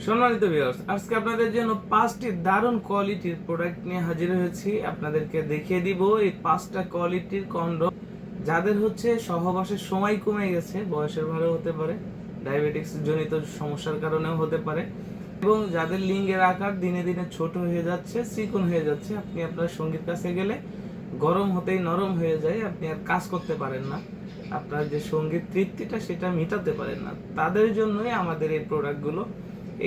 সম্মানিত ভিউয়ার্স, আজকে আপনাদের জন্য 5টি দারুণ কোয়ালিটির প্রোডাক্ট নিয়ে হাজির হয়েছি। আপনাদেরকে দেখিয়ে দিব এই 5টা কোয়ালিটির কন্ডম যাদের হচ্ছে সহবাসের সময় কমে গেছে, বয়সের ভারে হতে পারে, ডায়াবেটিক্স জনিত সমস্যার কারণেও হতে পারে, এবং যাদের লিঙ্গের আকার দিনে দিনে ছোট হয়ে যাচ্ছে, চিকন হয়ে যাচ্ছে। আপনি আপনার সঙ্গীর কাছে গেলে গরম হতেই নরম হয়ে যায়, আপনি আর কাজ করতে পারেন না, আপনার যে সঙ্গীত তৃপ্তিটা সেটা মেটাতে পারেন না। তাদের জন্যই আমাদের এই প্রোডাক্টগুলো।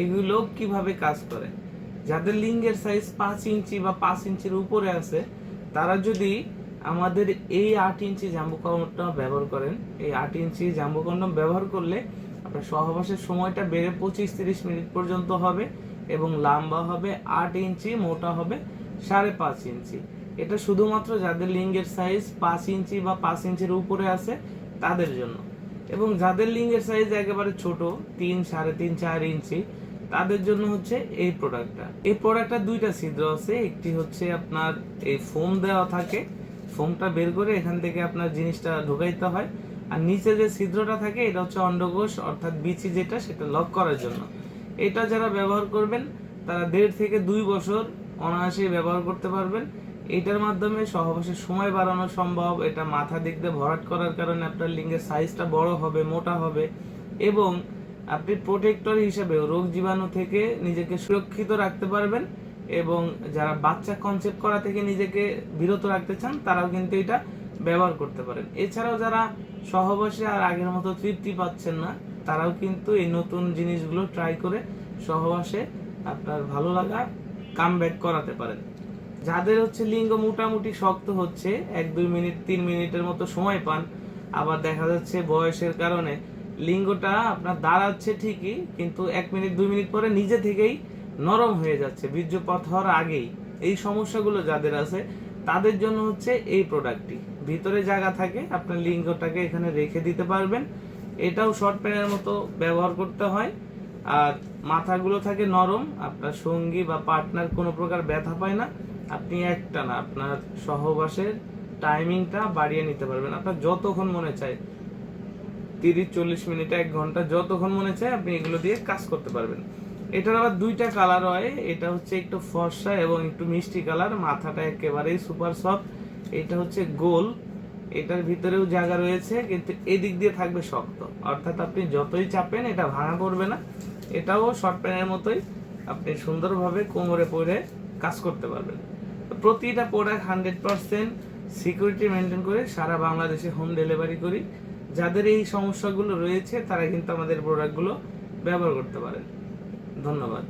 এগুলো কিভাবে কাজ করে? যাদের লিঙ্গের সাইজ 5 ইঞ্চি বা 5 ইঞ্চির উপরে আছে, তারা যদি আমাদের এই 8 ইঞ্চি জাম্বো কন্ডম ব্যবহার করেন, এই 8 ইঞ্চি জাম্বো কন্ডম ব্যবহার করলে আপনার সহবাসের সময়টা বেড়ে 25-30 মিনিট পর্যন্ত হবে, এবং লম্বা হবে 8 ইঞ্চি, মোটা হবে 5.5 ইঞ্চি। এটা শুধুমাত্র যাদের লিঙ্গের সাইজ 5 ইঞ্চি বা 5 ইঞ্চির উপরে আছে তাদের জন্য। এবং যাদের লিঙ্গের সাইজ একেবারে ছোট, 3, 3.5, 4 ইঞ্চি, তাদের জন্য হচ্ছে এই প্রোডাক্টটা। এই প্রোডাক্টটা দুইটা ছিদ্র আছে। একটি হচ্ছে আপনার এই ফোম দেওয়া থাকে, ফোমটা বের করে এখান থেকে আপনার জিনিসটা ঢোকাইতে হয়, আর নিচে যে ছিদ্রটা থাকে এটা হচ্ছে অন্ডকোষ অর্থাৎ বিচি, যেটা সেটা লক করার জন্য। এটা যারা ব্যবহার করবেন তারা 1.5 থেকে 2 বছর অনায়াসেই ব্যবহার করতে পারবেন। এটার মাধ্যমে সহবাসের সময় বাড়ানো সম্ভব। এটা মাথা দিক দিয়ে ভরাট করার কারণে আপনার লিঙ্গের সাইজটা বড় হবে, মোটা হবে, এবং আপনি প্রোটেক্টর হিসেবে রোগ জীবাণু থেকে নিজেকে সুরক্ষিত রাখতে পারবেন। এবং যারা বাচ্চা কনসেপ্ট করা থেকে নিজেকে বিরত রাখতে চান তারাও কিন্তু এটা ব্যবহার করতে পারেন। এছাড়াও যারা সহবাসে আর আগের মতো তৃপ্তি পাচ্ছেন না, তারাও কিন্তু এই নতুন জিনিসগুলো ট্রাই করে সহবাসে আপনার ভালো লাগা কামব্যাক করাতে পারেন। যাদের হচ্ছে লিঙ্গ মোটামুটি শক্ত হচ্ছে, 1-2 মিনিট 3 মিনিটের মতো সময় পান, আবার দেখা যাচ্ছে বয়সের কারণে লিঙ্গটা আপনার দাঁড়াচ্ছে ঠিকই, কিন্তু 1 মিনিট 2 মিনিট পরে নিজে থেকেই নরম হয়ে যাচ্ছে বীর্যপাত হওয়ার আগেই, এই সমস্যাগুলো যাদের আছে তাদের জন্য হচ্ছে এই প্রোডাক্টটি। ভিতরে জায়গা থাকে, আপনার লিঙ্গটাকে এখানে রেখে দিতে পারবেন। এটাও শর্ট প্যানের মতো ব্যবহার করতে হয়, আর মাথাগুলো থাকে নরম, আপনার সঙ্গী বা পার্টনার কোনো প্রকার ব্যথা পায় না। আপনি একটানা আপনার সহবাসের টাইমিংটা বাড়িয়ে নিতে পারবেন, আপনার যতক্ষণ মনে চায়, 30-40 মিনিট, 1 ঘন্টা, যতক্ষণ মনে চায় আপনি এগুলো দিয়ে কাজ করতে পারবেন। এটার আবার দুইটা কালার হয়, এটা হচ্ছে একটু ফর্সা এবং একটু মিষ্টি কালার। মাথাটা একেবারেই সুপার সফট, এটা হচ্ছে গোল, এটার ভিতরেও জায়গা রয়েছে, কিন্তু এদিক দিয়ে থাকবে শক্ত, অর্থাৎ আপনি যতই চাপেন এটা ভাঙা পড়বে না। এটাও শর্ট প্যানের মতোই, আপনি সুন্দরভাবে কোমরে পরে কাজ করতে পারবেন। প্রতিটা প্রোডাক্ট 100% সিকিউরিটি মেনটেন করে সারা বাংলাদেশে হোম ডেলিভারি করি। যাদের এই সমস্যাগুলো রয়েছে তারা কিন্তু আমাদের প্রোডাক্টগুলো ব্যবহার করতে পারেন। ধন্যবাদ।